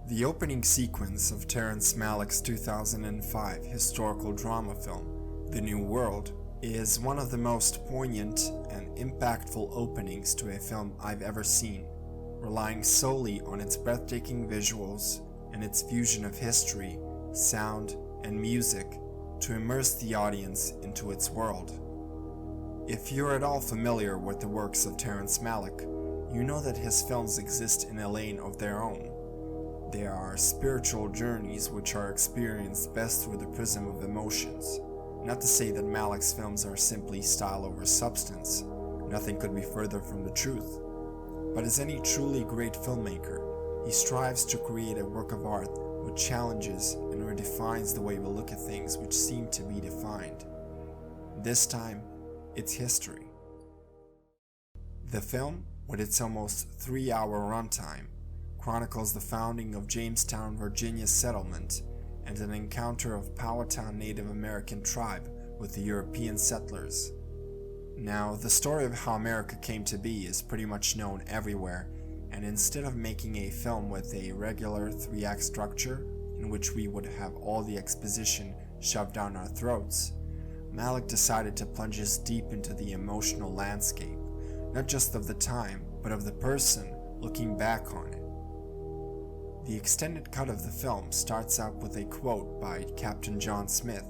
The opening sequence of Terrence Malick's 2005 historical drama film, The New World, is one of the most poignant and impactful openings to a film I've ever seen, relying solely on its breathtaking visuals and its fusion of history, sound, and music to immerse the audience into its world. If you're at all familiar with the works of Terrence Malick, you know that his films exist in a lane of their own. They are spiritual journeys which are experienced best through the prism of emotions. Not to say that Malick's films are simply style over substance, nothing could be further from the truth. But as any truly great filmmaker, he strives to create a work of art which challenges and redefines the way we look at things which seem to be defined. This time, it's history. The film, with its almost 3-hour runtime, chronicles the founding of Jamestown, Virginia settlement and an encounter of Powhatan Native American tribe with the European settlers. Now, the story of how America came to be is pretty much known everywhere, and instead of making a film with a regular 3-act structure in which we would have all the exposition shoved down our throats, Malick decided to plunge us deep into the emotional landscape, not just of the time, but of the person looking back on it. The extended cut of the film starts out with a quote by Captain John Smith,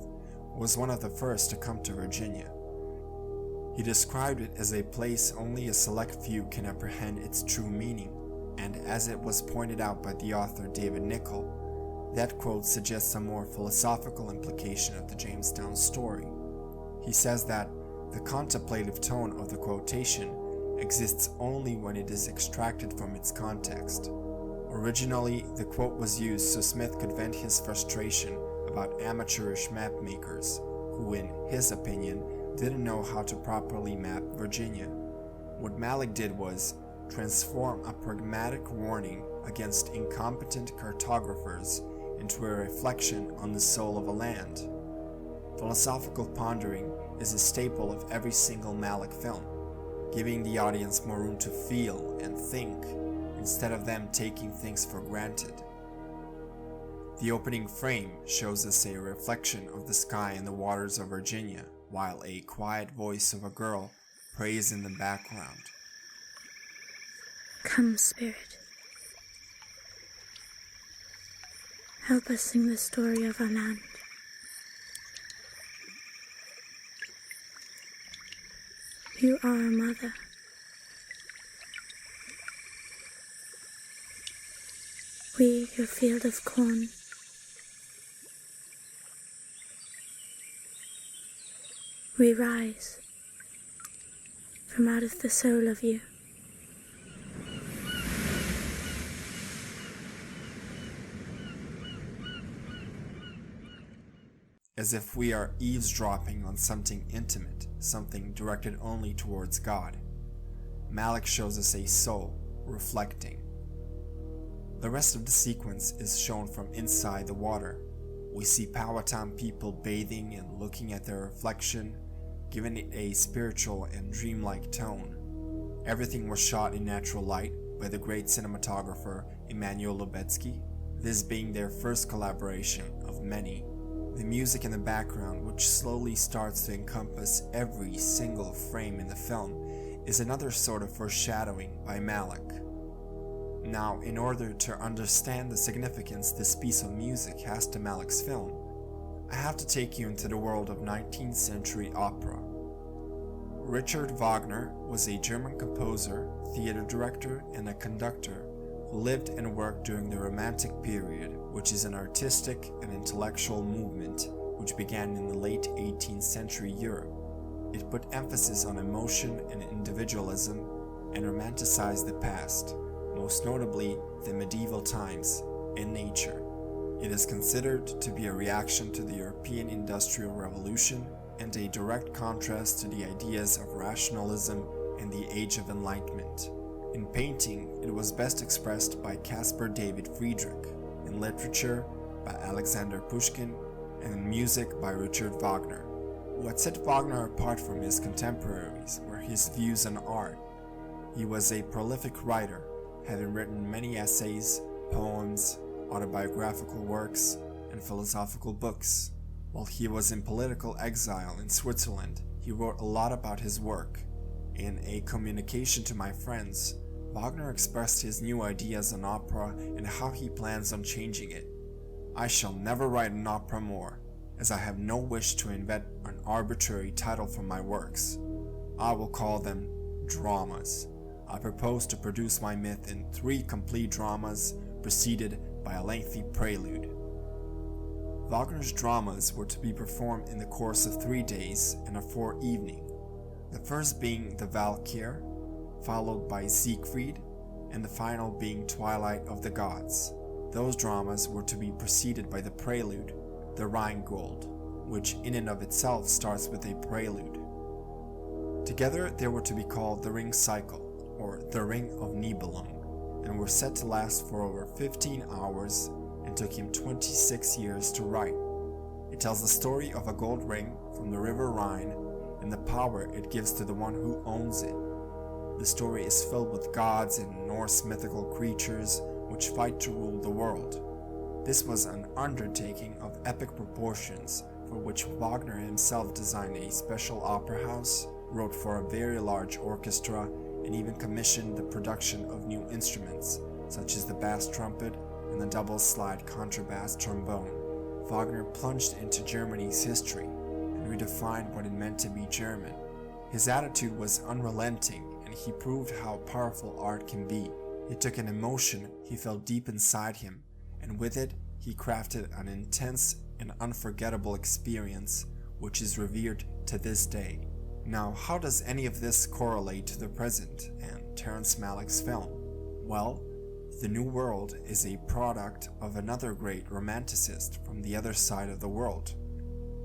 who was one of the first to come to Virginia. He described it as a place only a select few can apprehend its true meaning, and as it was pointed out by the author David Nicols, that quote suggests a more philosophical implication of the Jamestown story. He says that the contemplative tone of the quotation exists only when it is extracted from its context. Originally, the quote was used so Smith could vent his frustration about amateurish map makers who, in his opinion, didn't know how to properly map Virginia. What Malick did was transform a pragmatic warning against incompetent cartographers into a reflection on the soul of a land. Philosophical pondering is a staple of every single Malick film, giving the audience more room to feel and think, instead of them taking things for granted. The opening frame shows us a reflection of the sky and the waters of Virginia, while a quiet voice of a girl prays in the background. Come, Spirit. Help us sing the story of our land. You are our mother. We, your field of corn. We rise from out of the soul of you. As if we are eavesdropping on something intimate, something directed only towards God. Malick shows us a soul reflecting. The rest of the sequence is shown from inside the water. We see Powhatan people bathing and looking at their reflection, giving it a spiritual and dreamlike tone. Everything was shot in natural light by the great cinematographer Emanuel Lubezki, this being their first collaboration of many. The music in the background, which slowly starts to encompass every single frame in the film, is another sort of foreshadowing by Malick. Now, in order to understand the significance this piece of music has to Malick's film, I have to take you into the world of 19th century opera. Richard Wagner was a German composer, theater director, and a conductor who lived and worked during the Romantic period, which is an artistic and intellectual movement which began in the late 18th century Europe. It put emphasis on emotion and individualism and romanticized the past, most notably the medieval times, and nature. It is considered to be a reaction to the European Industrial Revolution and a direct contrast to the ideas of rationalism and the Age of Enlightenment. In painting, it was best expressed by Caspar David Friedrich, in literature by Alexander Pushkin, and in music by Richard Wagner. What set Wagner apart from his contemporaries were his views on art. He was a prolific writer, having written many essays, poems, autobiographical works, and philosophical books. While he was in political exile in Switzerland, he wrote a lot about his work. In A Communication to My Friends, Wagner expressed his new ideas on opera and how he plans on changing it. "I shall never write an opera more, as I have no wish to invent an arbitrary title for my works. I will call them dramas. I propose to produce my myth in 3 complete dramas, preceded by a lengthy prelude." Wagner's dramas were to be performed in the course of 3 days and a 4th evening, the first being the Valkyr, followed by Siegfried, and the final being Twilight of the Gods. Those dramas were to be preceded by the prelude, the Rheingold, which in and of itself starts with a prelude. Together they were to be called the Ring Cycle, or the Ring of Nibelung, and were set to last for over 15 hours and took him 26 years to write. It tells the story of a gold ring from the river Rhine and the power it gives to the one who owns it. The story is filled with gods and Norse mythical creatures which fight to rule the world. This was an undertaking of epic proportions, for which Wagner himself designed a special opera house, wrote for a very large orchestra, and even commissioned the production of new instruments, such as the bass trumpet and the double-slide contrabass trombone. Wagner plunged into Germany's history and redefined what it meant to be German. His attitude was unrelenting, and he proved how powerful art can be. He took an emotion he felt deep inside him, and with it, he crafted an intense and unforgettable experience which is revered to this day. Now, how does any of this correlate to the present and Terrence Malick's film? Well, The New World is a product of another great romanticist from the other side of the world.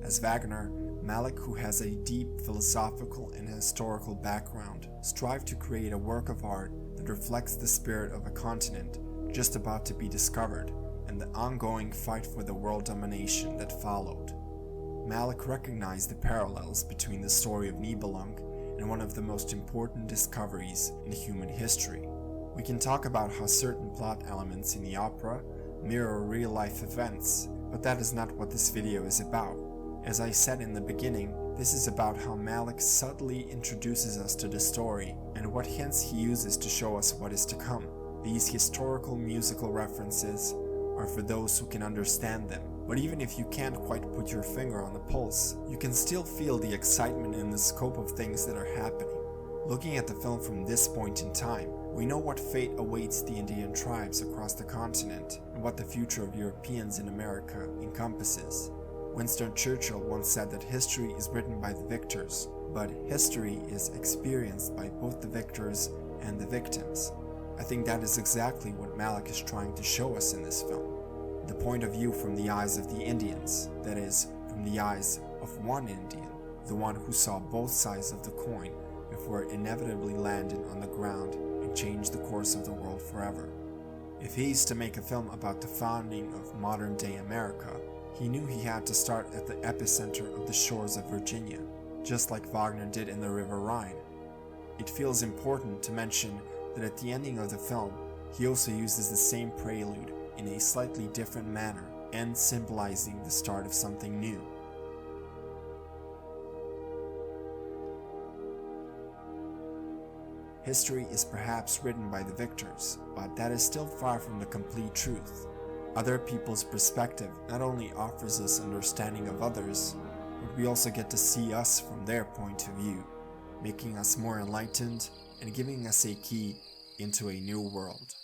As Wagner, Malick, who has a deep philosophical and historical background, strived to create a work of art that reflects the spirit of a continent just about to be discovered and the ongoing fight for the world domination that followed. Malick recognized the parallels between the story of Nibelung and one of the most important discoveries in human history. We can talk about how certain plot elements in the opera mirror real-life events, but that is not what this video is about. As I said in the beginning, this is about how Malick subtly introduces us to the story and what hints he uses to show us what is to come. These historical musical references are for those who can understand them, but even if you can't quite put your finger on the pulse, you can still feel the excitement and the scope of things that are happening. Looking at the film from this point in time, we know what fate awaits the Indian tribes across the continent and what the future of Europeans in America encompasses. Winston Churchill once said that history is written by the victors, but history is experienced by both the victors and the victims. I think that is exactly what Malick is trying to show us in this film. The point of view from the eyes of the Indians, that is, from the eyes of one Indian, the one who saw both sides of the coin before it inevitably landed on the ground and changed the course of the world forever. If he is to make a film about the founding of modern-day America, he knew he had to start at the epicenter of the shores of Virginia, just like Wagner did in the River Rhine. It feels important to mention that at the ending of the film, he also uses the same prelude in a slightly different manner and symbolizing the start of something new. History is perhaps written by the victors, but that is still far from the complete truth. Other people's perspective not only offers us understanding of others, but we also get to see us from their point of view, making us more enlightened and giving us a key into a new world.